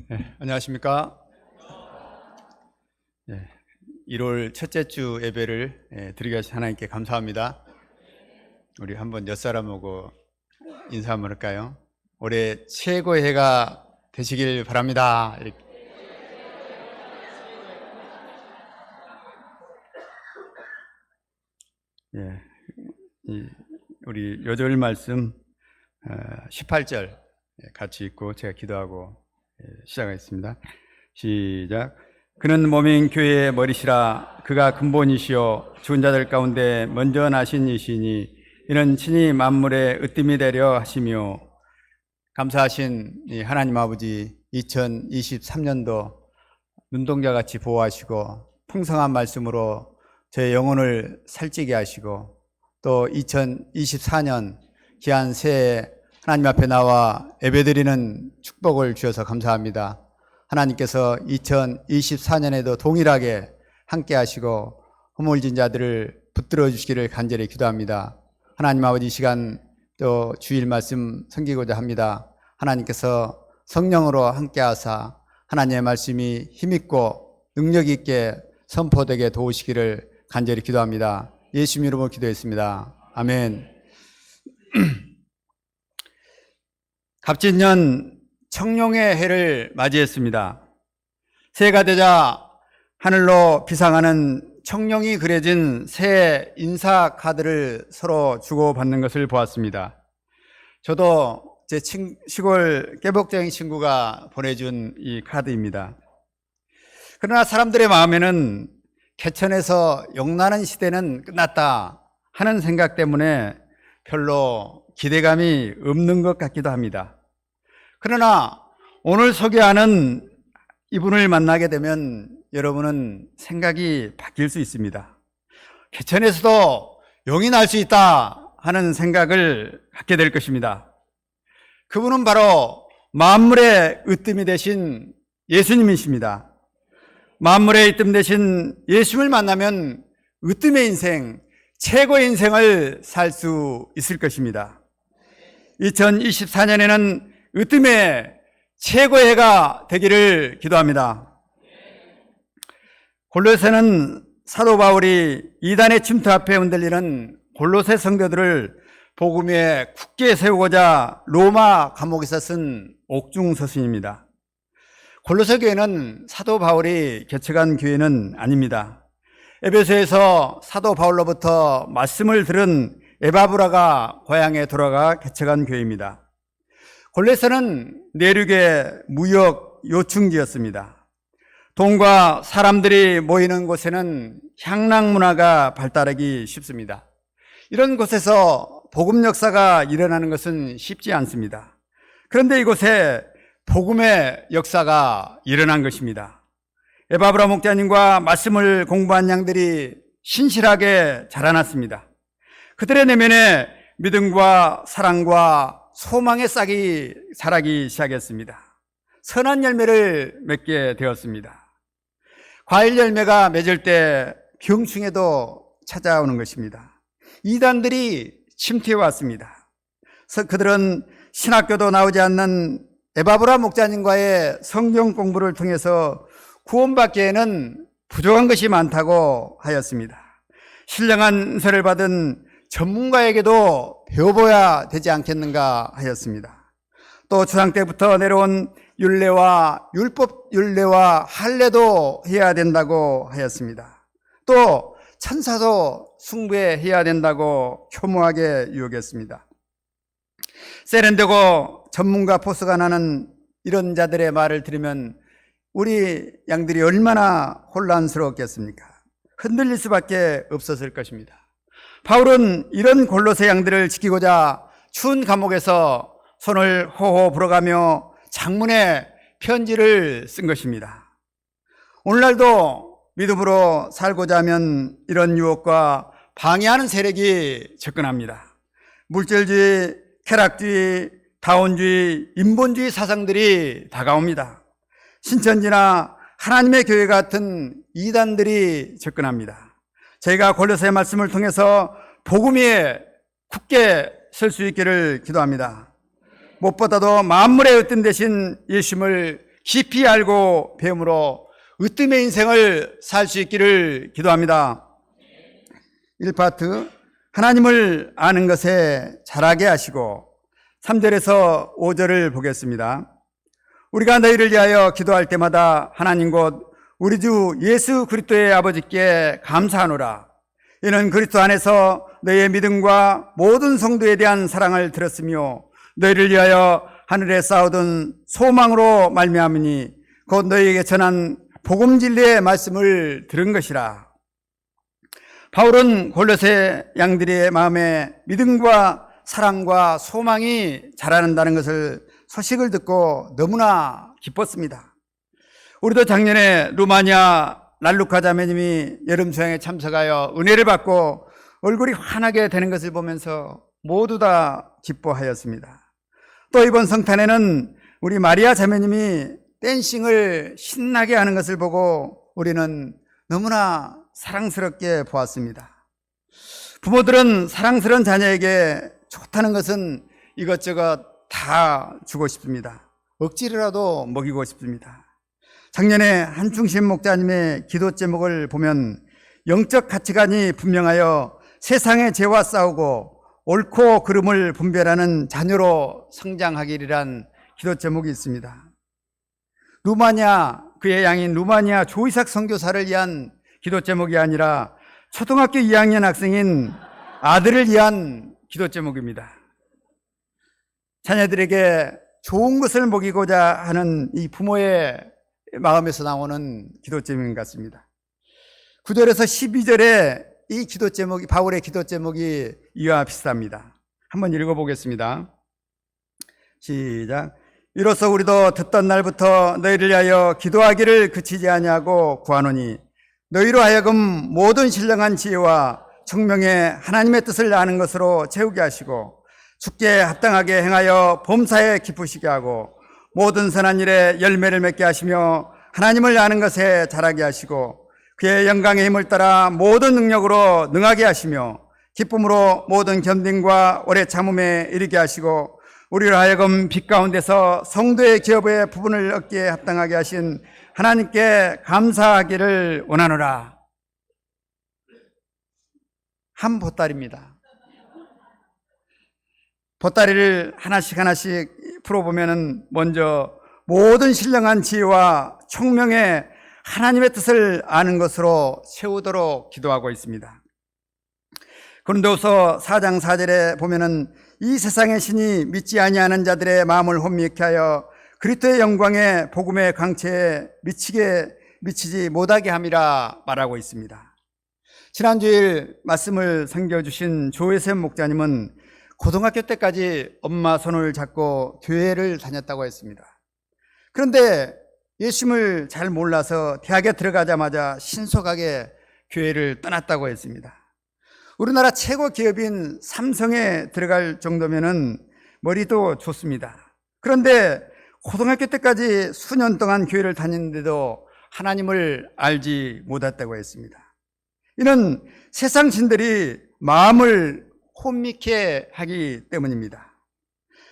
안녕하십니까. 1월 첫째 주 예배를 드리기 위해서 하나님께 감사합니다. 우리 한번 옆사람하고 인사 한번 할까요? 올해 최고의 해가 되시길 바랍니다. 이렇게. 우리 요절 말씀 18절 같이 읽고 제가 기도하고 시작하겠습니다. 시작. 그는 몸인 교회의 머리시라. 그가 근본이시요 죽은 자들 가운데 먼저 나신 이시니 이는 친히 만물의 으뜸이 되려 하시며. 감사하신 하나님 아버지, 2023년도 눈동자같이 보호하시고 풍성한 말씀으로 제 영혼을 살찌게 하시고, 또 2024년 귀한 새해 하나님 앞에 나와 예배드리는 축복을 주셔서 감사합니다. 하나님께서 2024년에도 동일하게 함께 하시고 허물진 자들을 붙들어 주시기를 간절히 기도합니다. 하나님 아버지, 이 시간 또 주일 말씀 섬기고자 합니다. 하나님께서 성령으로 함께 하사 하나님의 말씀이 힘있고 능력 있게 선포되게 도우시기를 간절히 기도합니다. 예수님 이름으로 기도했습니다. 아멘. 갑진년 청룡의 해를 맞이했습니다. 새해가 되자 하늘로 비상하는 청룡이 그려진 새 인사 카드를 서로 주고받는 것을 보았습니다. 저도 제 시골 깨복쟁이 친구가 보내준 이 카드입니다. 그러나 사람들의 마음에는 개천에서 용나는 시대는 끝났다 하는 생각 때문에 별로 기대감이 없는 것 같기도 합니다. 그러나 오늘 소개하는 이분을 만나게 되면 여러분은 생각이 바뀔 수 있습니다. 개천에서도 용이 날 수 있다 하는 생각을 갖게 될 것입니다. 그분은 바로 만물의 으뜸이 되신 예수님이십니다. 만물의 으뜸 되신 예수님을 만나면 으뜸의 인생, 최고의 인생을 살 수 있을 것입니다. 2024년에는 으뜸의 최고의 해가 되기를 기도합니다. 골로새는 사도 바울이 이단의 침투 앞에 흔들리는 골로새 성도들을 복음 위에 굳게 세우고자 로마 감옥에서 쓴 옥중서신입니다. 골로새 교회는 사도 바울이 개척한 교회는 아닙니다. 에베소에서 사도 바울로부터 말씀을 들은 에바브라가 고향에 돌아가 개척한 교회입니다. 골로새는 내륙의 무역 요충지였습니다. 돈과 사람들이 모이는 곳에는 향락 문화가 발달하기 쉽습니다. 이런 곳에서 복음 역사가 일어나는 것은 쉽지 않습니다. 그런데 이곳에 복음의 역사가 일어난 것입니다. 에바브라 목자님과 말씀을 공부한 양들이 신실하게 자라났습니다. 그들의 내면에 믿음과 사랑과 소망의 싹이 자라기 시작했습니다. 선한 열매를 맺게 되었습니다. 과일 열매가 맺을 때 병충해도 찾아오는 것입니다. 이단들이 침투해 왔습니다. 그들은 신학교도 나오지 않는 에바브라 목자님과의 성경 공부를 통해서 구원받기에는 부족한 것이 많다고 하였습니다. 신령한 은사를 받은 전문가에게도 배워봐야 되지 않겠는가 하였습니다. 또 조상 때부터 내려온 율례와 율법 율례와 할례도 해야 된다고 하였습니다. 또 천사도 숭배해야 된다고 교묘하게 유혹했습니다. 세련되고 전문가 포스가 나는 이런 자들의 말을 들으면 우리 양들이 얼마나 혼란스러웠겠습니까? 흔들릴 수밖에 없었을 것입니다. 바울은 이런 골로새 양들을 지키고자 추운 감옥에서 손을 호호 불어가며 장문의 편지를 쓴 것입니다. 오늘날도 믿음으로 살고자 하면 이런 유혹과 방해하는 세력이 접근합니다. 물질주의, 쾌락주의, 다원주의, 인본주의 사상들이 다가옵니다. 신천지나 하나님의 교회 같은 이단들이 접근합니다. 저희가 골로새 말씀을 통해서 복음 위에 굳게 설 수 있기를 기도합니다. 무엇보다도 만물의 으뜸 되신 예수님을 깊이 알고 배움으로 으뜸의 인생을 살 수 있기를 기도합니다. 1파트, 하나님을 아는 것에 잘하게 하시고, 3절에서 5절을 보겠습니다. 우리가 너희를 위하여 기도할 때마다 하나님 곧 우리 주 예수 그리스도의 아버지께 감사하노라. 이는 그리스도 안에서 너희의 믿음과 모든 성도에 대한 사랑을 들었으며 너희를 위하여 하늘에 쌓아둔 소망으로 말미암으니 곧 너희에게 전한 복음 진리의 말씀을 들은 것이라. 바울은 골로새 양들의 마음에 믿음과 사랑과 소망이 자라난다는 것을 소식을 듣고 너무나 기뻤습니다. 우리도 작년에 루마니아 랄루카 자매님이 여름 수양에 참석하여 은혜를 받고 얼굴이 환하게 되는 것을 보면서 모두 다 기뻐하였습니다. 또 이번 성탄에는 우리 마리아 자매님이 댄싱을 신나게 하는 것을 보고 우리는 너무나 사랑스럽게 보았습니다. 부모들은 사랑스러운 자녀에게 좋다는 것은 이것저것 다 주고 싶습니다. 억지로라도 먹이고 싶습니다. 작년에 한중심 목자님의 기도 제목을 보면 영적 가치관이 분명하여 세상의 죄와 싸우고 옳고 그름을 분별하는 자녀로 성장하기란 기도 제목이 있습니다. 루마니아, 그의 양인 루마니아 조이삭 선교사를 위한 기도 제목이 아니라 초등학교 2학년 학생인 아들을 위한 기도 제목입니다. 자녀들에게 좋은 것을 먹이고자 하는 이 부모의 마음에서 나오는 기도 제목인 것 같습니다. 9절에서 12절에 이 기도 제목이, 바울의 기도 제목이 이와 비슷합니다. 한번 읽어보겠습니다. 시작. 이로써 우리도 듣던 날부터 너희를 위하여 기도하기를 그치지 아니하고 구하노니 너희로 하여금 모든 신령한 지혜와 청명의 하나님의 뜻을 아는 것으로 채우게 하시고 주께 합당하게 행하여 범사에 기쁘시게 하고 모든 선한 일에 열매를 맺게 하시며 하나님을 아는 것에 자라게 하시고 그의 영광의 힘을 따라 모든 능력으로 능하게 하시며 기쁨으로 모든 견딘과 오래 참음에 이르게 하시고 우리를 하여금 빛 가운데서 성도의 기업의 부분을 얻기에 합당하게 하신 하나님께 감사하기를 원하노라. 한 보따리입니다. 보따리를 하나씩 풀어보면 먼저 모든 신령한 지혜와 총명의 하나님의 뜻을 아는 것으로 채우도록 기도하고 있습니다. 고린도후서 4장 4절에 보면은 이 세상의 신이 믿지 아니하는 자들의 마음을 혼미케 하여 그리스도의 영광의 복음의 광채에 미치지 못하게 함이라 말하고 있습니다. 지난주일 말씀을 섬겨주신 조혜샘 목자님은 고등학교 때까지 엄마 손을 잡고 교회를 다녔다고 했습니다. 그런데 예수님을 잘 몰라서 대학에 들어가자마자 신속하게 교회를 떠났다고 했습니다. 우리나라 최고 기업인 삼성에 들어갈 정도면은 머리도 좋습니다. 그런데 고등학교 때까지 수년 동안 교회를 다녔는데도 하나님을 알지 못했다고 했습니다. 이는 세상 신들이 마음을 혼미케 하기 때문입니다.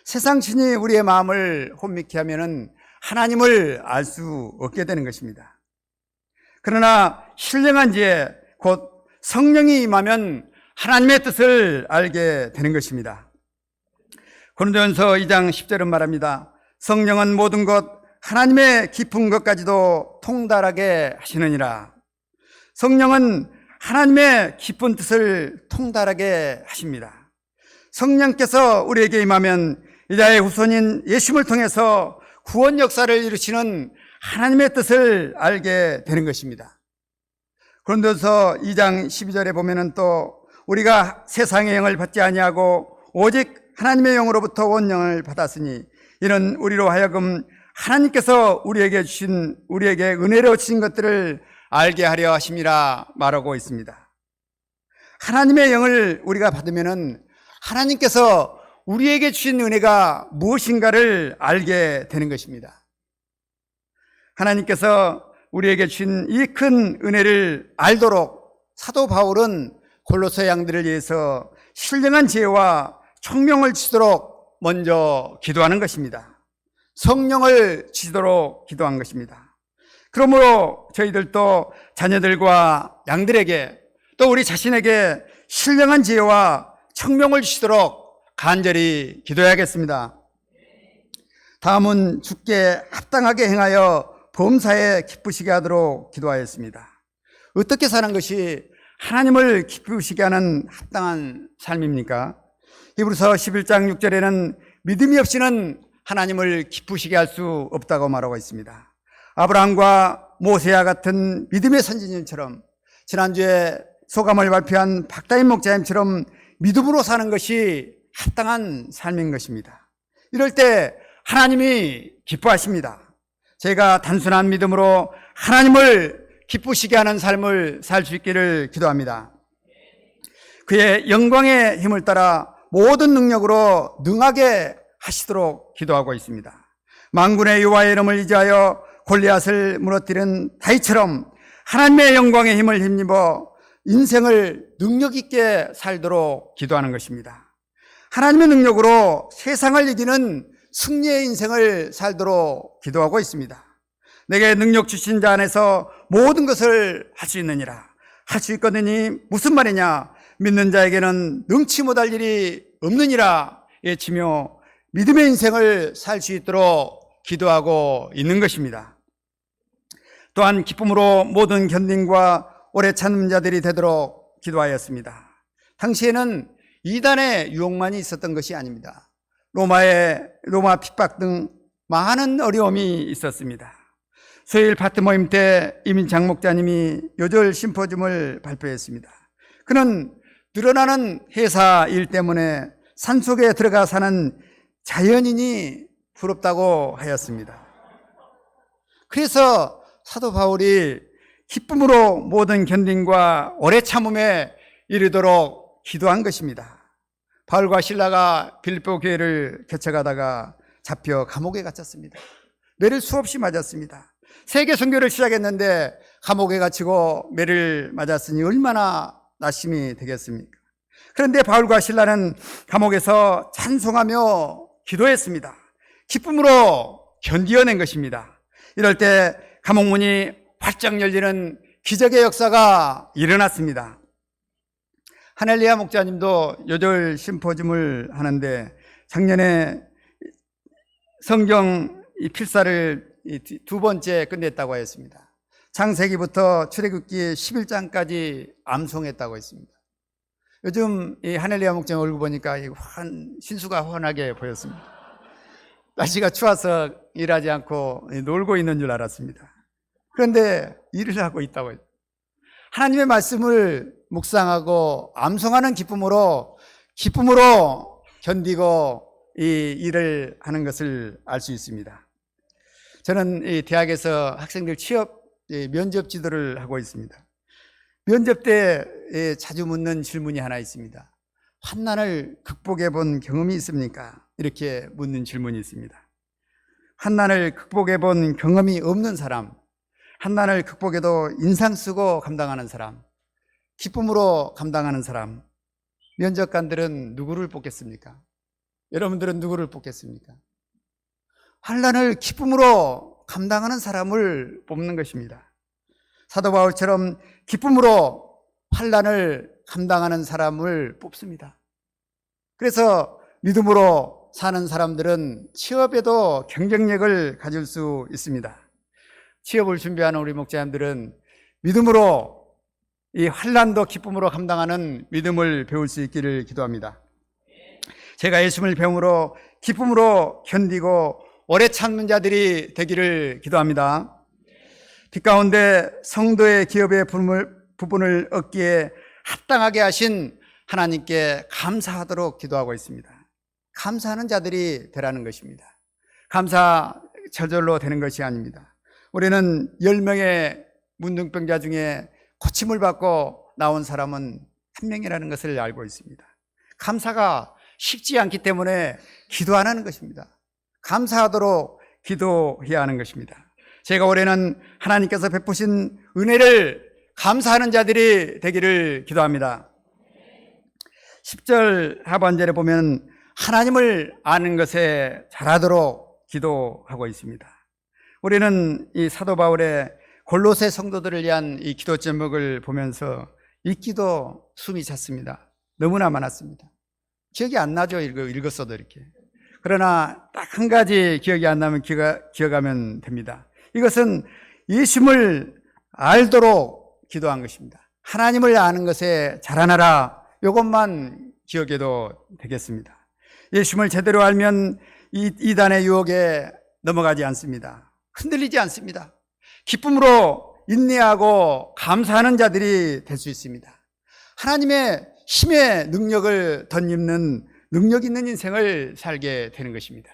세상 신이 우리의 마음을 혼미케 하면은 하나님을 알 수 없게 되는 것입니다. 그러나 신령한 지혜, 곧 성령이 임하면 하나님의 뜻을 알게 되는 것입니다. 고린도전서 2장 10절은 말합니다. 성령은 모든 것, 하나님의 깊은 것까지도 통달하게 하시느니라. 성령은 하나님의 깊은 뜻을 통달하게 하십니다. 성령께서 우리에게 임하면 이자의 후손인 예수님을 통해서 구원 역사를 이루시는 하나님의 뜻을 알게 되는 것입니다. 고린도서 2장 12절에 보면은 또 우리가 세상의 영을 받지 아니하고 오직 하나님의 영으로부터 온 영을 받았으니 이는 우리로 하여금 하나님께서 우리에게 은혜로 주신 것들을 알게 하려 하심이라 말하고 있습니다. 하나님의 영을 우리가 받으면은 하나님께서 우리에게 주신 은혜가 무엇인가를 알게 되는 것입니다. 하나님께서 우리에게 주신 이 큰 은혜를 알도록 사도 바울은 골로새 양들을 위해서 신령한 지혜와 총명을 주도록 먼저 기도하는 것입니다. 성령을 주시도록 기도한 것입니다. 그러므로 저희들도 자녀들과 양들에게 또 우리 자신에게 신령한 지혜와 청명을 주시도록 간절히 기도해야겠습니다. 다음은 주께 합당하게 행하여 범사에 기쁘시게 하도록 기도하였습니다. 어떻게 사는 것이 하나님을 기쁘시게 하는 합당한 삶입니까? 히브리서 11장 6절에는 믿음이 없이는 하나님을 기쁘시게 할 수 없다고 말하고 있습니다. 아브라함과 모세와 같은 믿음의 선지자처럼, 지난주에 소감을 발표한 박다인 목사님처럼 믿음으로 사는 것이 합당한 삶인 것입니다. 이럴 때 하나님이 기뻐하십니다. 제가 단순한 믿음으로 하나님을 기쁘시게 하는 삶을 살 수 있기를 기도합니다. 그의 영광의 힘을 따라 모든 능력으로 능하게 하시도록 기도하고 있습니다. 만군의 여호와의 이름을 의지하여 골리앗을 무너뜨린 다윗처럼 하나님의 영광의 힘을 힘입어 인생을 능력 있게 살도록 기도하는 것입니다. 하나님의 능력으로 세상을 이기는 승리의 인생을 살도록 기도하고 있습니다. 내게 능력 주신 자 안에서 모든 것을 할 수 있느니라. 할 수 있거든이 무슨 말이냐? 믿는 자에게는 능치 못할 일이 없느니라 외치며 믿음의 인생을 살 수 있도록 기도하고 있는 것입니다. 또한 기쁨으로 모든 견딘과 오래 참는 자들이 되도록 기도하였습니다. 당시에는 이단의 유혹만이 있었던 것이 아닙니다. 로마 핍박 등 많은 어려움이 있었습니다. 수요일 파트 모임 때 이민장 목자님이 요절 심포지움을 발표했습니다. 그는 늘어나는 회사 일 때문에 산속에 들어가 사는 자연인이 부럽다고 하였습니다. 그래서 사도 바울이 기쁨으로 모든 견딘과 오래 참음에 이르도록 기도한 것입니다. 바울과 실라가 빌립보 교회를 개척하다가 잡혀 감옥에 갇혔습니다. 매를 수없이 맞았습니다. 세계 선교를 시작했는데 감옥에 갇히고 매를 맞았으니 얼마나 낙심이 되겠습니까? 그런데 바울과 실라는 감옥에서 찬송하며 기도했습니다. 기쁨으로 견디어낸 것입니다. 이럴 때 감옥문이 활짝 열리는 기적의 역사가 일어났습니다. 하넬리아 목자님도 요절 심포지움을 하는데 작년에 성경 필사를 두 번째 끝냈다고 했습니다. 창세기부터 출애굽기 11장까지 암송했다고 했습니다. 요즘 이 하넬리아 목장 얼굴 보니까 신수가 환하게 보였습니다. 날씨가 추워서 일하지 않고 놀고 있는 줄 알았습니다. 그런데 일을 하고 있다고 해요. 하나님의 말씀을 묵상하고 암송하는 기쁨으로 견디고 이 일을 하는 것을 알 수 있습니다. 저는 이 대학에서 학생들 취업 면접 지도를 하고 있습니다. 면접 때 자주 묻는 질문이 하나 있습니다. 환난을 극복해 본 경험이 있습니까? 이렇게 묻는 질문이 있습니다. 환난을 극복해 본 경험이 없는 사람, 환난을 극복해도 인상 쓰고 감당하는 사람, 기쁨으로 감당하는 사람, 면접관들은 누구를 뽑겠습니까? 여러분들은 누구를 뽑겠습니까? 환난을 기쁨으로 감당하는 사람을 뽑는 것입니다. 사도 바울처럼 기쁨으로 환난을 감당하는 사람을 뽑습니다. 그래서 믿음으로 사는 사람들은 취업에도 경쟁력을 가질 수 있습니다. 취업을 준비하는 우리 목자님들은 믿음으로 이 환난도 기쁨으로 감당하는 믿음을 배울 수 있기를 기도합니다. 제가 예수님을 배움으로 기쁨으로 견디고 오래 참는 자들이 되기를 기도합니다. 빛 가운데 성도의 기업의 부분을 얻기에 합당하게 하신 하나님께 감사하도록 기도하고 있습니다. 감사하는 자들이 되라는 것입니다. 감사 저절로 되는 것이 아닙니다. 우리는 10명의 문둥병자 중에 고침을 받고 나온 사람은 한 명이라는 것을 알고 있습니다. 감사가 쉽지 않기 때문에 기도 안 하는 것입니다. 감사하도록 기도해야 하는 것입니다. 제가 올해는 하나님께서 베푸신 은혜를 감사하는 자들이 되기를 기도합니다. 10절 하반절에 보면 하나님을 아는 것에 잘하도록 기도하고 있습니다. 우리는 이 사도 바울의 골로새 성도들을 위한 이 기도 제목을 보면서 읽기도 숨이 찼습니다. 너무나 많았습니다. 기억이 안 나죠, 읽었어도 이렇게. 그러나 딱 한 가지 기억이 안 나면 기억하면 됩니다. 이것은 예수님을 알도록 기도한 것입니다. 하나님을 아는 것에 자라나라, 이것만 기억해도 되겠습니다. 예수님을 제대로 알면 이단의 유혹에 넘어가지 않습니다. 흔들리지 않습니다. 기쁨으로 인내하고 감사하는 자들이 될 수 있습니다. 하나님의 힘의 능력을 덧입는 능력 있는 인생을 살게 되는 것입니다.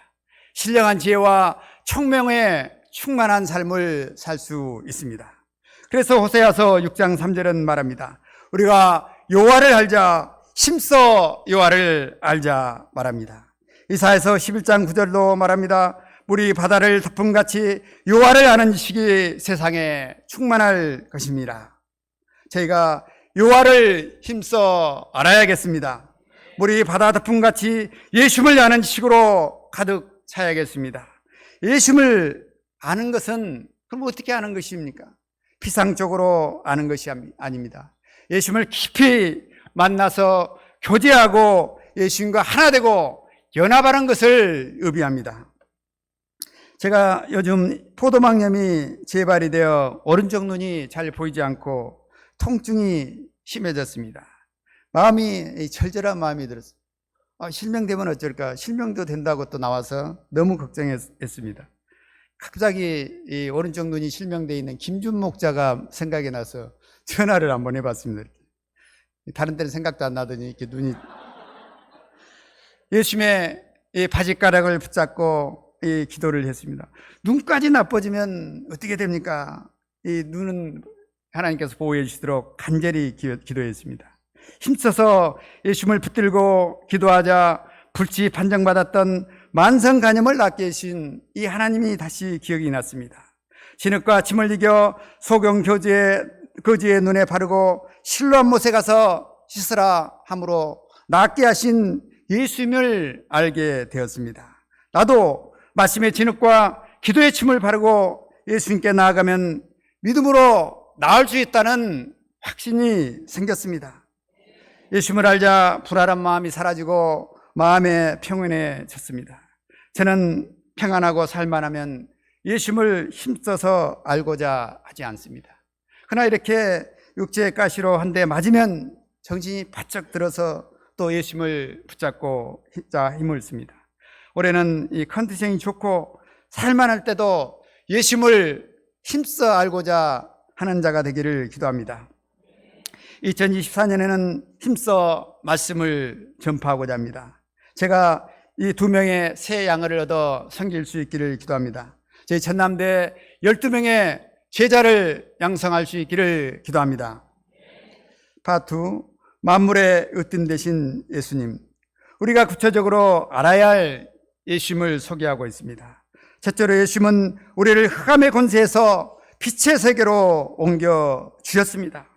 신령한 지혜와 총명에 충만한 삶을 살 수 있습니다. 그래서 호세아서 6장 3절은 말합니다. 우리가 여호와를 알자, 힘써 여호와를 알자 말합니다. 이사야서 11장 9절도 말합니다. 물이 바다를 덮음같이 여호와를 아는 지식이 세상에 충만할 것입니다. 저희가 여호와를 힘써 알아야겠습니다. 물이 바다 덮음같이 예수님을 아는 지식으로 가득 차야겠습니다. 예수님을 아는 것은 그럼 어떻게 아는 것입니까? 피상적으로 아는 것이 아닙니다. 예수님을 깊이 만나서 교제하고 예수님과 하나 되고 연합하는 것을 의미합니다. 제가 요즘 포도막염이 재발이 되어 오른쪽 눈이 잘 보이지 않고 통증이 심해졌습니다. 마음이 절절한 마음이 들었어요. 실명되면 어쩔까? 실명도 된다고 또 나와서 너무 걱정했습니다. 갑자기 이 오른쪽 눈이 실명되어 있는 김준 목자가 생각이 나서 전화를 한번 해봤습니다. 다른 때는 생각도 안 나더니 이렇게 눈이 예수님의 이 바짓가락을 붙잡고 이 기도를 했습니다. 눈까지 나빠지면 어떻게 됩니까? 이 눈은 하나님께서 보호해 주시도록 간절히 기도했습니다. 힘써서 예수님을 붙들고 기도하자 불치 판정받았던 만성간염을 낫게 하신 이 하나님이 다시 기억이 났습니다. 진흙과 침을 이겨 소경 거지의 눈에 바르고 실로암 못에 가서 씻으라 함으로 낫게 하신 예수님을 알게 되었습니다. 나도 말씀의 진흙과 기도의 침을 바르고 예수님께 나아가면 믿음으로 나을 수 있다는 확신이 생겼습니다. 예수님을 알자 불안한 마음이 사라지고 마음의 평온해졌습니다. 저는 평안하고 살만하면 예수님을 힘써서 알고자 하지 않습니다. 그러나 이렇게 육체의 가시로 한 대 맞으면 정신이 바짝 들어서 또 예수님을 붙잡고 힘을 씁니다. 올해는 이 컨디션이 좋고 살만할 때도 예수님을 힘써 알고자 하는 자가 되기를 기도합니다. 2024년에는 힘써 말씀을 전파하고자 합니다. 제가 이 2명의 새 양을 얻어 섬길 수 있기를 기도합니다. 저희 전남대 12명의 제자를 양성할 수 있기를 기도합니다. 파트 2, 만물의 으뜸 되신 예수님. 우리가 구체적으로 알아야 할 예수님을 소개하고 있습니다. 첫째로 예수님은 우리를 흑암의 권세에서 빛의 세계로 옮겨 주셨습니다.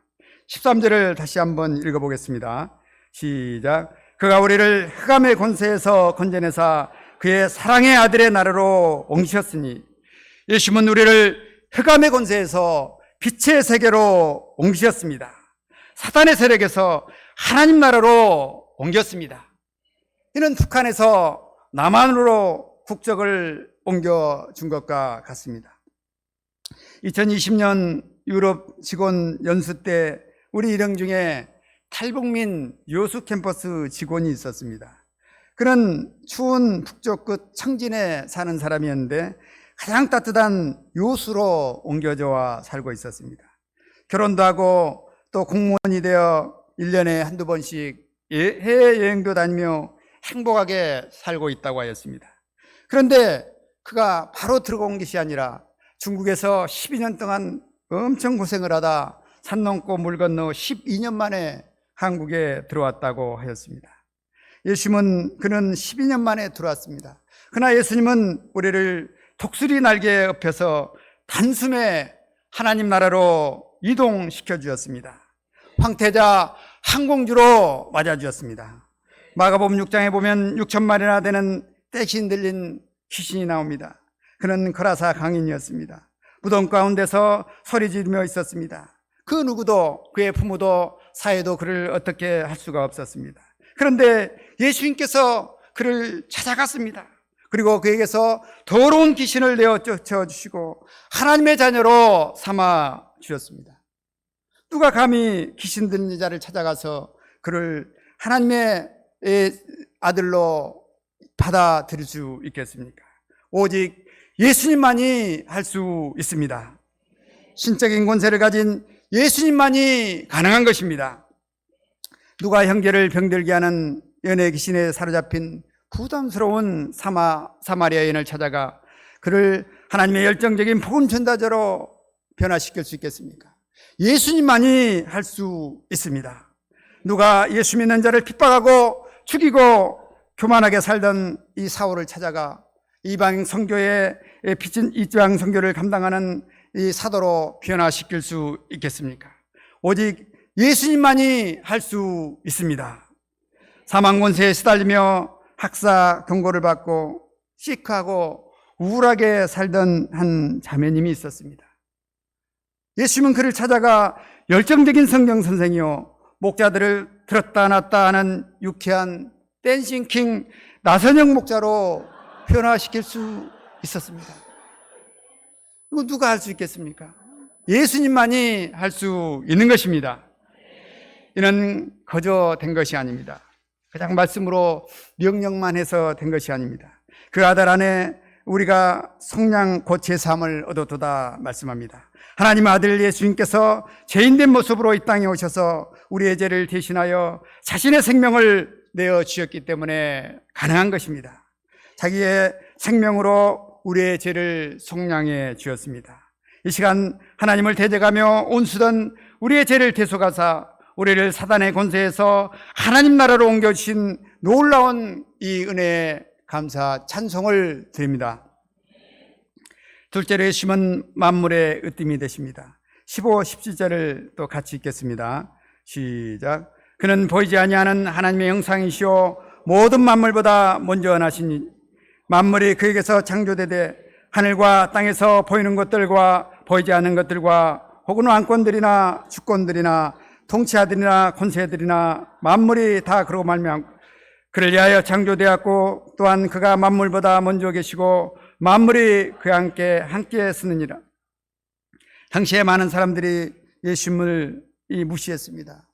13절을 다시 한번 읽어보겠습니다. 시작. 그가 우리를 흑암의 권세에서 건져내사 그의 사랑의 아들의 나라로 옮기셨으니, 예수님은 우리를 흑암의 권세에서 빛의 세계로 옮기셨습니다. 사단의 세력에서 하나님 나라로 옮겼습니다. 이는 북한에서 남한으로 국적을 옮겨준 것과 같습니다. 2020년 유럽 직원 연수 때 우리 일행 중에 탈북민 요수 캠퍼스 직원이 있었습니다. 그는 추운 북쪽 끝 청진에 사는 사람이었는데 가장 따뜻한 요수로 옮겨져 살고 있었습니다. 결혼도 하고 또 공무원이 되어 1년에 한두 번씩 해외여행도 다니며 행복하게 살고 있다고 하였습니다. 그런데 그가 바로 들어온 것이 아니라 중국에서 12년 동안 엄청 고생을 하다 산 넘고 물 건너 12년 만에 한국에 들어왔다고 하였습니다. 그는 12년 만에 들어왔습니다. 그러나 예수님은 우리를 독수리 날개에 엎혀서 단숨에 하나님 나라로 이동시켜 주었습니다. 황태자 항공주로 맞아 주었습니다. 마가복음 6장에 보면 6천 마리나 되는 떼신 들린 귀신이 나옵니다. 그는 거라사 강인이었습니다. 무덤 가운데서 소리 지르며 있었습니다. 그 누구도, 그의 부모도 사회도 그를 어떻게 할 수가 없었습니다. 그런데 예수님께서 그를 찾아갔습니다. 그리고 그에게서 더러운 귀신을 내어 쫓아주시고 하나님의 자녀로 삼아 주셨습니다. 누가 감히 귀신 들린 자를 찾아가서 그를 하나님의 아들로 받아들일 수 있겠습니까? 오직 예수님만이 할 수 있습니다. 신적인 권세를 가진 예수님만이 가능한 것입니다. 누가 형제를 병들게 하는 연애 귀신에 사로잡힌 부담스러운 사마리아 여인을 찾아가 그를 하나님의 열정적인 복음 전달자로 변화시킬 수 있겠습니까? 예수님만이 할 수 있습니다. 누가 예수 믿는 자를 핍박하고 죽이고 교만하게 살던 이 사울을 찾아가 이방 선교에 빚진 이방 선교를 감당하는 이 사도로 변화시킬 수 있겠습니까? 오직 예수님만이 할 수 있습니다. 사망 권세에 시달리며 학사 경고를 받고 시크하고 우울하게 살던 한 자매님이 있었습니다. 예수님은 그를 찾아가 열정적인 성경 선생이요 목자들을 들었다 놨다 하는 유쾌한 댄싱킹 나선영 목자로 변화시킬 수 있었습니다. 이거 누가 할 수 있겠습니까? 예수님만이 할 수 있는 것입니다. 이는 거저 된 것이 아닙니다. 그냥 말씀으로 명령만 해서 된 것이 아닙니다. 그 아들 안에 우리가 속량 곧 제사함을 얻어두다 말씀합니다. 하나님 아들 예수님께서 죄인된 모습으로 이 땅에 오셔서 우리의 죄를 대신하여 자신의 생명을 내어 주셨기 때문에 가능한 것입니다. 자기의 생명으로 우리의 죄를 속량해 주었습니다. 이 시간 하나님을 대적하며 온수던 우리의 죄를 대속하사 우리를 사단의 권세에서 하나님 나라로 옮겨주신 놀라운 이 은혜에 감사 찬송을 드립니다. 둘째로 예수님은 만물의 으뜸이 되십니다. 15, 17절을 또 같이 읽겠습니다. 시작. 그는 보이지 아니하는 하나님의 형상이시오 모든 만물보다 먼저 나시니 만물이 그에게서 창조되되 하늘과 땅에서 보이는 것들과 보이지 않는 것들과 혹은 왕권들이나 주권들이나 통치자들이나 권세들이나 만물이 다 그러고 말미암고 그를 위하여 창조되었고 또한 그가 만물보다 먼저 계시고 만물이 그와 함께 쓰느니라. 당시에 많은 사람들이 예수님을 무시했습니다.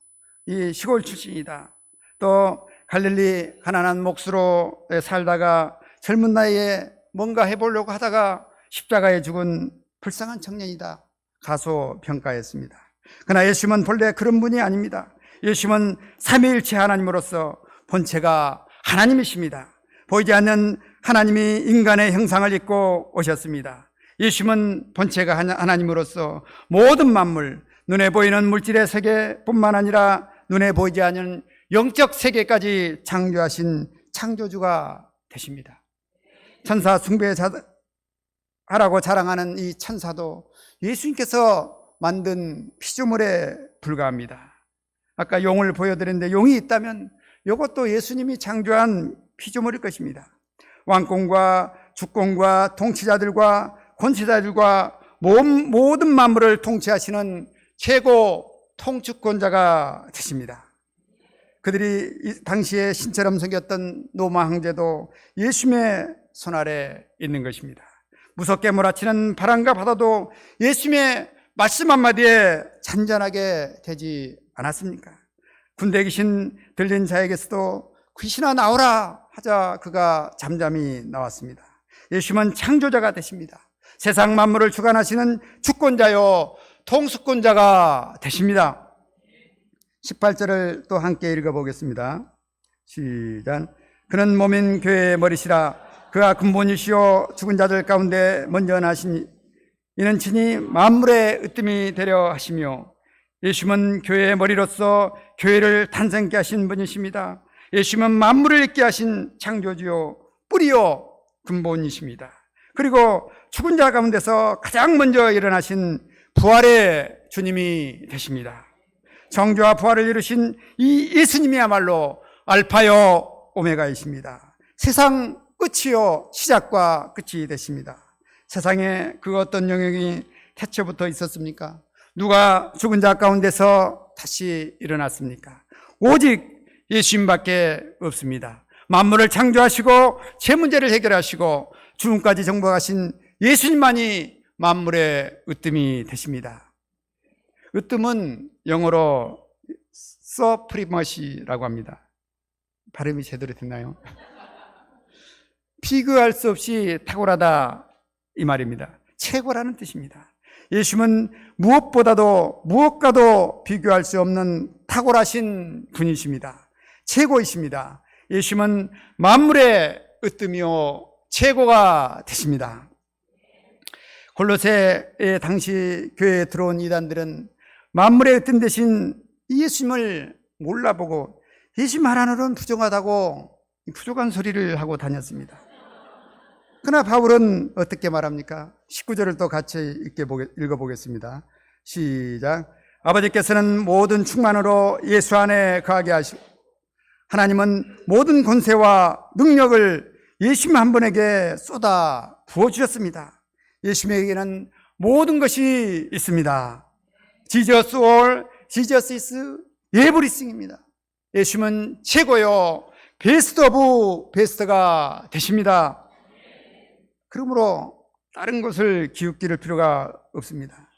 이 시골 출신이다. 또 갈릴리 가난한 몫으로 살다가 젊은 나이에 뭔가 해보려고 하다가 십자가에 죽은 불쌍한 청년이다. 가소평가했습니다. 그러나 예수님은 본래 그런 분이 아닙니다. 예수님은 삼위일체 하나님으로서 본체가 하나님이십니다. 보이지 않는 하나님이 인간의 형상을 입고 오셨습니다. 예수님은 본체가 하나님으로서 모든 만물, 눈에 보이는 물질의 세계뿐만 아니라 눈에 보이지 않는 영적 세계까지 창조하신 창조주가 되십니다. 천사 숭배하라고 자랑하는 이 천사도 예수님께서 만든 피조물에 불과합니다. 아까 용을 보여드렸는데 용이 있다면 이것도 예수님이 창조한 피조물일 것입니다. 왕권과 주권과 통치자들과 권세자들과 모든 만물을 통치하시는 최고 통치권자가 되십니다. 그들이 당시에 신처럼 생겼던 로마 황제도 예수님의 손 아래 있는 것입니다. 무섭게 몰아치는 바람과 바다도 예수님의 말씀 한마디에 잔잔하게 되지 않았습니까? 군대 귀신 들린 자에게서도 귀신아 나오라 하자 그가 잠잠히 나왔습니다. 예수님은 창조자가 되십니다. 세상 만물을 주관하시는 주권자요 통수권자가 되십니다. 18절을 또 함께 읽어보겠습니다. 시작. 그는 몸인 교회의 머리시라. 그가 근본이시요 죽은 자들 가운데 먼저 나시니 이는 친히 만물의 으뜸이 되려 하시며 예수님은 교회의 머리로서 교회를 탄생케 하신 분이십니다. 예수님은 만물을 있게 하신 창조주요 뿌리요 근본이십니다. 그리고 죽은 자 가운데서 가장 먼저 일어나신 부활의 주님이 되십니다. 정죄와 부활을 이루신 이 예수님이야말로 알파요 오메가이십니다. 세상 끝이요 시작과 끝이 되십니다. 세상에 그 어떤 영역이 태초부터 있었습니까? 누가 죽은 자 가운데서 다시 일어났습니까? 오직 예수님밖에 없습니다. 만물을 창조하시고 제 문제를 해결하시고 죽음까지 정복하신 예수님만이 만물의 으뜸이 되십니다. 으뜸은 영어로 서프리머시라고 합니다. 발음이 제대로 됐나요? 비교할 수 없이 탁월하다 이 말입니다. 최고라는 뜻입니다. 예수님은 무엇보다도 무엇과도 비교할 수 없는 탁월하신 분이십니다. 최고이십니다. 예수님은 만물의 으뜸이요 최고가 되십니다. 골로새의 당시 교회에 들어온 이단들은 만물의 으뜸 대신 예수님을 몰라보고 예수님 하나는 부족하다고 부족한 소리를 하고 다녔습니다. 그러나 바울은 어떻게 말합니까? 19절을 또 같이 읽어보겠습니다. 시작. 아버지께서는 모든 충만으로 예수 안에 거하게 하시고 하나님은 모든 권세와 능력을 예수님 한 분에게 쏟아 부어주셨습니다. 예수님에게는 모든 것이 있습니다. Jesus all, Jesus is everything입니다. 예수님은 최고요 베스트 오브 베스트가 되십니다. 그러므로 다른 것을 기웃기를 필요가 없습니다.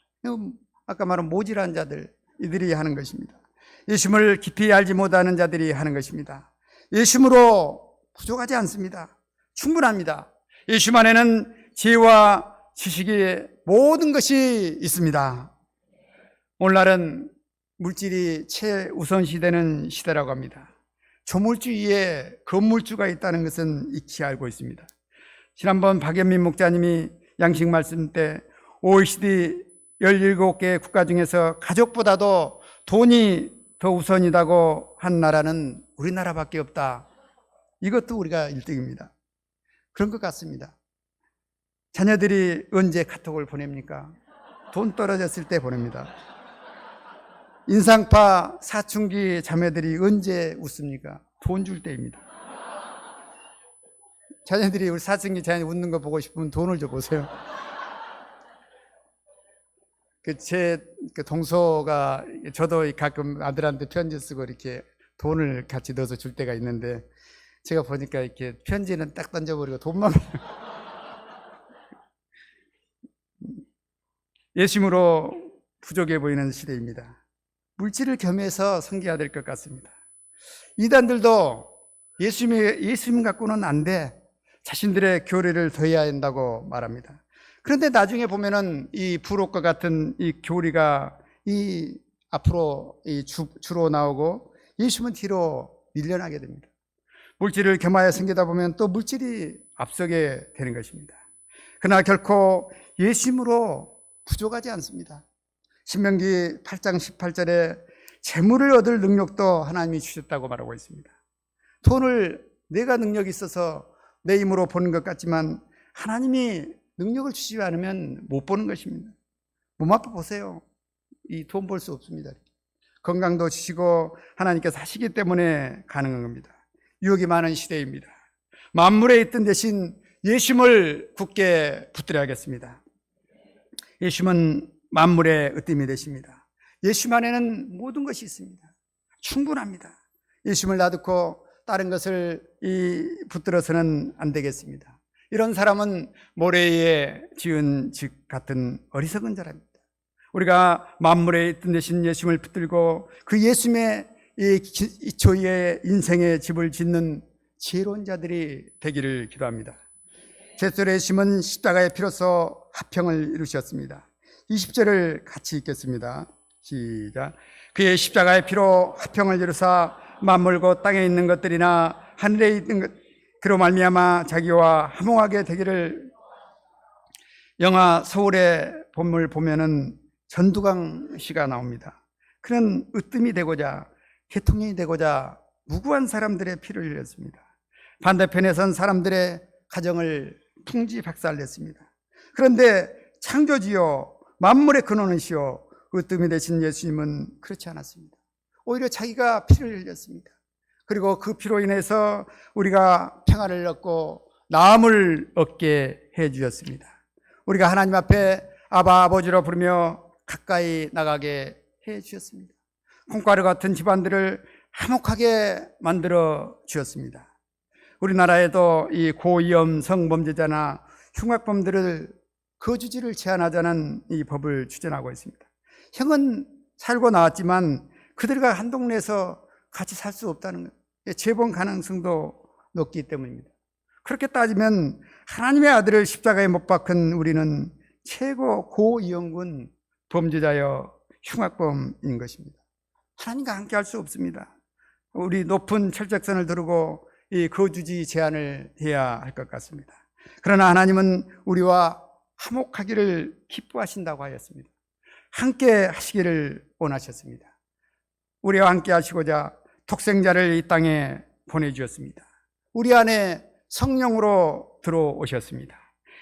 아까 말한 모질한 자들, 이들이 하는 것입니다. 예수님을 깊이 알지 못하는 자들이 하는 것입니다. 예수님으로 부족하지 않습니다. 충분합니다. 예수님 안에는 지혜와 지식이 모든 것이 있습니다. 오늘날은 물질이 최우선시되는 시대라고 합니다. 조물주 위에 건물주가 있다는 것은 익히 알고 있습니다. 지난번 박연민 목사님이 양식 말씀 때 OECD 17개 국가 중에서 가족보다도 돈이 더 우선이라고 한 나라는 우리나라밖에 없다. 이것도 우리가 1등입니다. 그런 것 같습니다. 자녀들이 언제 카톡을 보냅니까? 돈 떨어졌을 때 보냅니다. 인상파 사춘기 자매들이 언제 웃습니까? 돈 줄 때입니다. 자녀들이 우리 사춘기 자녀 웃는 거 보고 싶으면 돈을 줘보세요. 제 동서가 저도 가끔 아들한테 편지 쓰고 이렇게 돈을 같이 넣어서 줄 때가 있는데 제가 보니까 이렇게 편지는 딱 던져버리고 돈만 예수님으로 부족해 보이는 시대입니다. 물질을 겸해서 섬겨야 될 것 같습니다. 이단들도 예수님 갖고는 안 돼. 자신들의 교리를 더해야 한다고 말합니다. 그런데 나중에 보면은 이 부록과 같은 이 교리가 이 앞으로 주로 나오고 예수님은 뒤로 밀려나게 됩니다. 물질을 겸하여 섬기다 보면 또 물질이 앞서게 되는 것입니다. 그러나 결코 예수님으로 부족하지 않습니다. 신명기 8장 18절에 재물을 얻을 능력도 하나님이 주셨다고 말하고 있습니다. 돈을 내가 능력이 있어서 내 힘으로 버는 것 같지만 하나님이 능력을 주시지 않으면 못 버는 것입니다. 몸 아파 보세요. 이 돈 벌 수 없습니다. 건강도 주시고 하나님께서 하시기 때문에 가능한 겁니다. 유혹이 많은 시대입니다. 만물에 있던 대신 예수님을 굳게 붙들어야겠습니다. 예수님은 만물의 으뜸이 되십니다. 예수님 안에는 모든 것이 있습니다. 충분합니다. 예수님을 놔두고 다른 것을 붙들어서는 안 되겠습니다. 이런 사람은 모래 위에 지은 집 같은 어리석은 자랍니다. 우리가 만물에 있던 대신 예수님을 붙들고 그 예수님의 이 저희의 인생의 집을 짓는 지혜로운 자들이 되기를 기도합니다. 제수의 예수님은 십자가의 피로써 화평을 이루셨습니다. 20절을 같이 읽겠습니다. 시작. 그의 십자가의 피로 화평을 이루사 만물고 땅에 있는 것들이나 하늘에 있는 것 그로 말미암아 자기와 화목하게 되기를. 영화 서울의 봄을 보면은 전두광 씨가 나옵니다. 그는 으뜸이 되고자 대통령이 되고자 무고한 사람들의 피를 흘렸습니다. 반대편에 선 사람들의 가정을 풍지박살냈습니다. 그런데 창조주요 만물의 근원이시요 으뜸이 되신 예수님은 그렇지 않았습니다. 오히려 자기가 피를 흘렸습니다. 그리고 그 피로 인해서 우리가 평안을 얻고 나음을 얻게 해 주셨습니다. 우리가 하나님 앞에 아바 아버지로 부르며 가까이 나가게 해 주셨습니다. 콩가루 같은 집안들을 화목하게 만들어 주셨습니다. 우리나라에도 이 고위험 성범죄자나 흉악범들을 거주지를 제한하자는 이 법을 추진하고 있습니다. 형은 살고 나왔지만 그들과 한 동네에서 같이 살 수 없다는 거예요. 재범 가능성도 높기 때문입니다. 그렇게 따지면 하나님의 아들을 십자가에 못 박은 우리는 최고 고위험군 범죄자여 흉악범인 것입니다. 하나님과 함께 할 수 없습니다. 우리 높은 철책선을 두르고 이 거주지 제한을 해야 할 것 같습니다. 그러나 하나님은 우리와 화목하기를 기뻐하신다고 하였습니다. 함께 하시기를 원하셨습니다. 우리와 함께 하시고자 독생자를 이 땅에 보내주셨습니다. 우리 안에 성령으로 들어오셨습니다.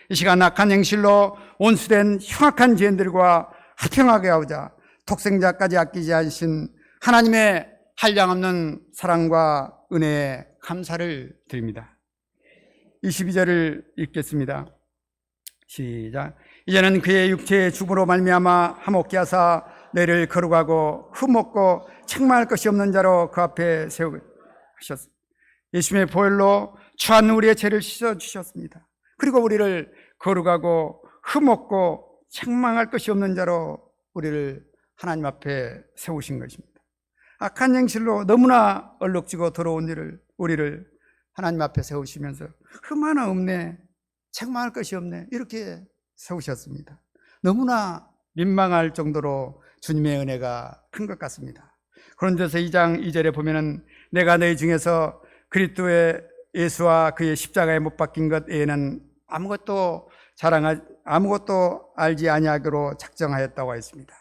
이 시간 악한 행실로 온수된 흉악한 죄인들과 화평하게 하고자 독생자까지 아끼지 않으신 하나님의 한량없는 사랑과 은혜에 감사를 드립니다. 22절을 읽겠습니다. 시작. 이제는 그의 육체의 죽음으로 말미암아 화목케 하사 너희를 거룩하고 흠없고 책망할 것이 없는 자로 그 앞에 세우게 하셨습니다. 예수님의 보혈로 추한 우리의 죄를 씻어주셨습니다. 그리고 우리를 거룩하고 흠없고 책망할 것이 없는 자로 우리를 하나님 앞에 세우신 것입니다. 악한 행실로 너무나 얼룩지고 더러운 우리를 하나님 앞에 세우시면서 흠 하나 없네, 책망할 것이 없네, 이렇게 세우셨습니다. 너무나 민망할 정도로 주님의 은혜가 큰 것 같습니다. 고린도서 2장 2절에 보면은 내가 너희 중에서 그리스도의 예수와 그의 십자가에 못 박힌 것 외에는 아무것도 알지 아니하기로 작정하였다고 했습니다.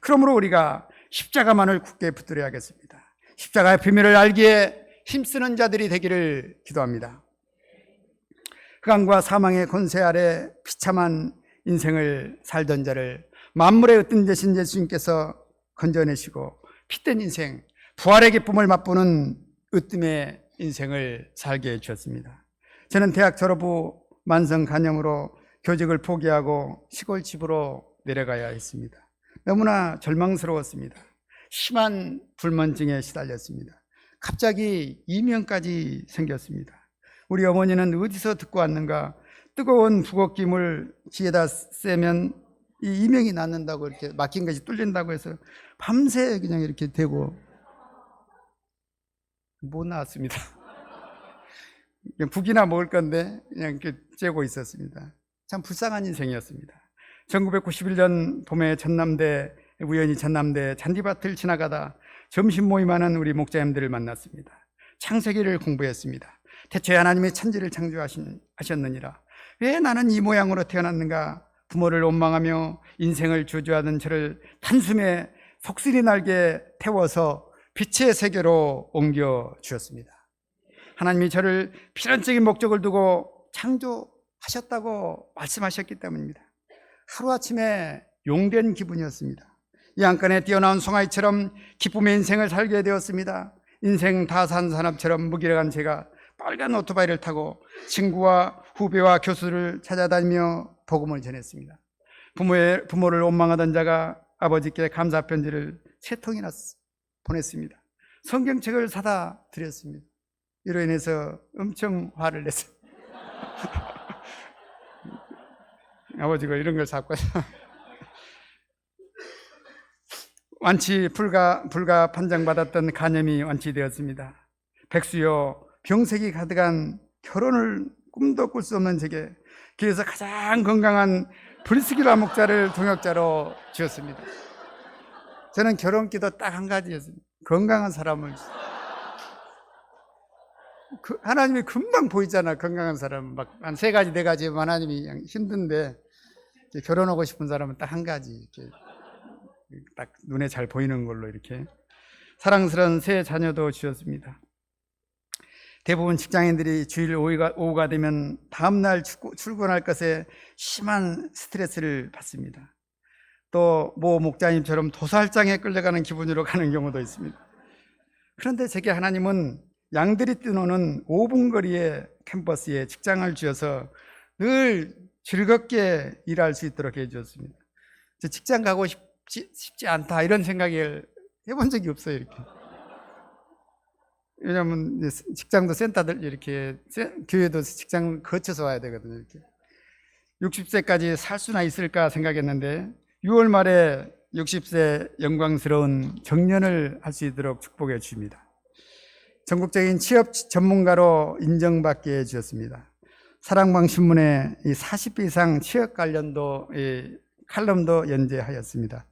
그러므로 우리가 십자가만을 굳게 붙들어야겠습니다. 십자가의 비밀을 알기에 힘쓰는 자들이 되기를 기도합니다. 흑암과 사망의 권세 아래 비참한 인생을 살던 자를 만물의 으뜸 되신 예수님께서 건져내시고 피된 인생, 부활의 기쁨을 맛보는 으뜸의 인생을 살게 해주셨습니다. 저는 대학 졸업 후 만성 간염으로 교직을 포기하고 시골 집으로 내려가야 했습니다. 너무나 절망스러웠습니다. 심한 불면증에 시달렸습니다. 갑자기 이명까지 생겼습니다. 우리 어머니는 어디서 듣고 왔는가, 뜨거운 북엇김을 귀에다 쐬면 이 이명이 낫는다고, 이렇게 막힌 것이 뚫린다고 해서 밤새 그냥 이렇게 대고 못 나왔습니다. 국이나 먹을 건데 그냥 이렇게 째고 있었습니다. 참 불쌍한 인생이었습니다. 1991년 봄에 우연히 전남대 잔디밭을 지나가다 점심 모임하는 우리 목자님들을 만났습니다. 창세기를 공부했습니다. 대체 하나님이 천지를 창조하셨느니라. 왜 나는 이 모양으로 태어났는가? 부모를 원망하며 인생을 주저하던 저를 단숨에 속쓰리 날개 태워서 빛의 세계로 옮겨 주었습니다. 하나님이 저를 필연적인 목적을 두고 창조하셨다고 말씀하셨기 때문입니다. 하루아침에 용된 기분이었습니다. 이 안간에 뛰어나온 송아지처럼 기쁨의 인생을 살게 되었습니다. 인생 다 산 사람처럼 무기력한 제가 빨간 오토바이를 타고 친구와 후배와 교수를 찾아다니며 복음을 전했습니다. 부모를 원망하던 자가 아버지께 감사 편지를 3통이나 보냈습니다. 성경책을 사다 드렸습니다. 이로 인해서 엄청 화를 냈어요. 아버지가 이런 걸 사고 완치 불가 판정받았던 간염이 완치되었습니다. 백수요, 병색이 가득한 결혼을 꿈도 꿀 수 없는 제게 길에서 가장 건강한 브리스길라 목자를 동역자로 지었습니다. 저는 결혼기도 딱 한 가지였습니다. 건강한 사람을. 하나님이 금방 보이잖아. 건강한 사람은 막 한 3가지 4가지 하나님이 그냥 힘든데, 결혼하고 싶은 사람은 딱 한 가지, 이렇게 딱 눈에 잘 보이는 걸로 이렇게 사랑스러운 새 자녀도 주었습니다. 대부분 직장인들이 주일 오후가 되면 다음날 출근할 것에 심한 스트레스를 받습니다. 또 모 목자님처럼 도살장에 끌려가는 기분으로 가는 경우도 있습니다. 그런데 제게 하나님은 양들이 뛰노는 5분 거리에 캠퍼스에 직장을 주어서 늘 즐겁게 일할 수 있도록 해주었습니다. 직장 가고 싶지 않다 이런 생각을 해본 적이 없어요. 이렇게. 왜냐하면 직장도 센터들 이렇게 교회도 직장 거쳐서 와야 되거든요. 이렇게 60세까지 살 수나 있을까 생각했는데 6월 말에 60세 영광스러운 정년을 할 수 있도록 축복해 주십니다. 전국적인 취업 전문가로 인정받게 해주셨습니다. 사랑방 신문에 40배 이상 취업 관련도 칼럼도 연재하였습니다.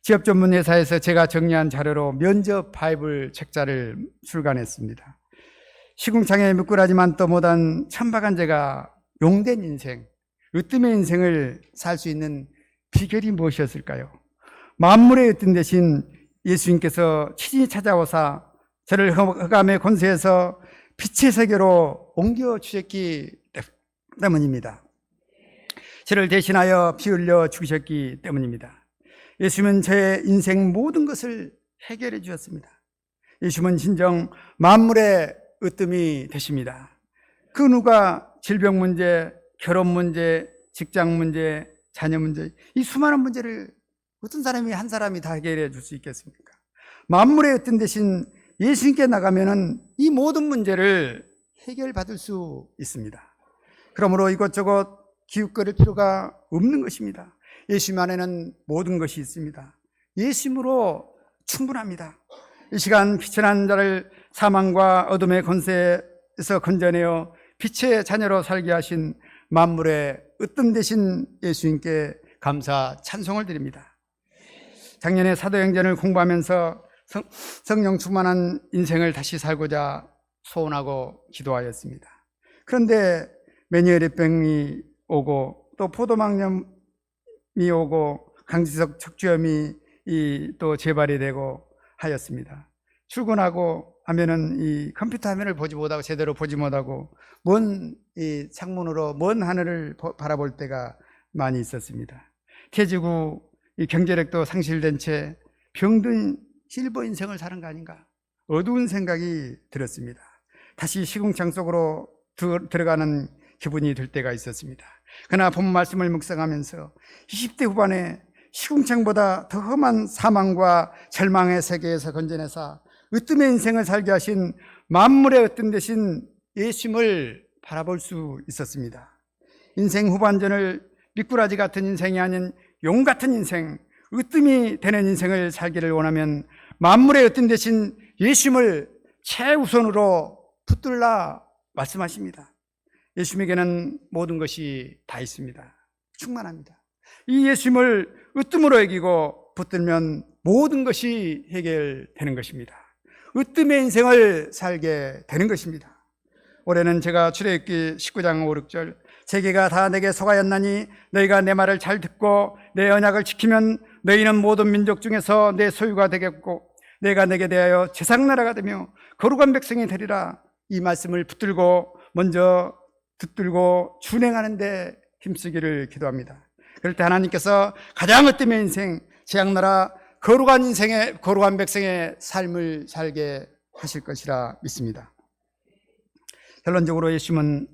취업 전문 회사에서 제가 정리한 자료로 면접 바이블 책자를 출간했습니다. 시궁창에 미꾸라지만 또 못한 천박한 제가 용된 인생, 으뜸의 인생을 살 수 있는 비결이 무엇이었을까요? 만물의 으뜸 대신 예수님께서 친히 찾아오사 저를 흑암의 권세에서 빛의 세계로 옮겨 주셨기 때문입니다. 저를 대신하여 피 흘려 죽으셨기 때문입니다. 예수님은 제 인생 모든 것을 해결해 주셨습니다. 예수님은 진정 만물의 으뜸이 되십니다. 그 누가 질병 문제, 결혼 문제, 직장 문제, 자녀 문제, 이 수많은 문제를 어떤 사람이 한 사람이 다 해결해 줄 수 있겠습니까? 만물의 으뜸 대신 예수님께 나가면은 이 모든 문제를 해결받을 수 있습니다. 그러므로 이것저것 기웃거릴 필요가 없는 것입니다. 예수님 안에는 모든 것이 있습니다. 예수님으로 충분합니다. 이 시간 비천한 자를 사망과 어둠의 권세에서 건져내어 빛의 자녀로 살게 하신 만물의 으뜸 되신 예수님께 감사 찬송을 드립니다. 작년에 사도행전을 공부하면서 성령 충만한 인생을 다시 살고자 소원하고 기도하였습니다. 그런데 메니에르병이 오고 또 포도막염이 오고 강지석 척추염이 또 재발이 되고 하였습니다. 출근하고 하면은 이 컴퓨터 화면을 보지 못하고 제대로 보지 못하고 먼 이 창문으로 먼 하늘을 바라볼 때가 많이 있었습니다. 퇴직 후 이 경제력도 상실된 채 병든 실버 인생을 사는 거 아닌가 어두운 생각이 들었습니다. 다시 시궁창 속으로 들어가는 기분이 들 때가 있었습니다. 그러나 본 말씀을 묵상하면서 20대 후반에 시궁창보다 더 험한 사망과 절망의 세계에서 건져내사 으뜸의 인생을 살게 하신 만물의 으뜸 대신 예수님을 바라볼 수 있었습니다. 인생 후반전을 미꾸라지 같은 인생이 아닌 용 같은 인생, 으뜸이 되는 인생을 살기를 원하면 만물의 으뜸 대신 예수님을 최우선으로 붙들라 말씀하십니다. 예수님에게는 모든 것이 다 있습니다. 충만합니다. 이 예수님을 으뜸으로 여기고 붙들면 모든 것이 해결되는 것입니다. 으뜸의 인생을 살게 되는 것입니다. 올해는 제가 출애굽기 19장 5, 6절 세계가 다 내게 속하였나니 너희가 내 말을 잘 듣고 내 언약을 지키면 너희는 모든 민족 중에서 내 소유가 되겠고 내가 내게 대하여 제상나라가 되며 거룩한 백성이 되리라. 이 말씀을 붙들고 먼저 붙들고 준행하는 데 힘쓰기를 기도합니다. 그럴 때 하나님께서 가장 으뜸의 인생, 제상나라 거룩한 인생의 거룩한 백성의 삶을 살게 하실 것이라 믿습니다. 결론적으로 예수님은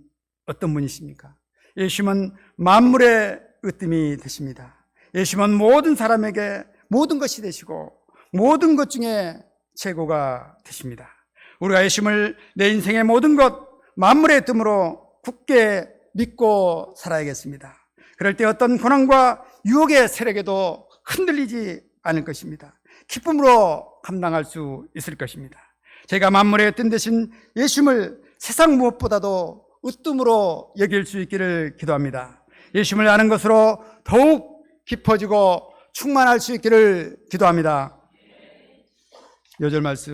어떤 분이십니까? 예수님은 만물의 으뜸이 되십니다. 예수님은 모든 사람에게 모든 것이 되시고 모든 것 중에 최고가 되십니다. 우리가 예수님을 내 인생의 모든 것 만물의 으뜸으로 굳게 믿고 살아야겠습니다. 그럴 때 어떤 고난과 유혹의 세력에도 흔들리지 않을 것입니다. 기쁨으로 감당할 수 있을 것입니다. 제가 만물의 으뜸 되신 예수님을 세상 무엇보다도 으뜸으로 여길 수 있기를 기도합니다. 예수님을 아는 것으로 더욱 깊어지고 충만할 수 있기를 기도합니다. 요절 말씀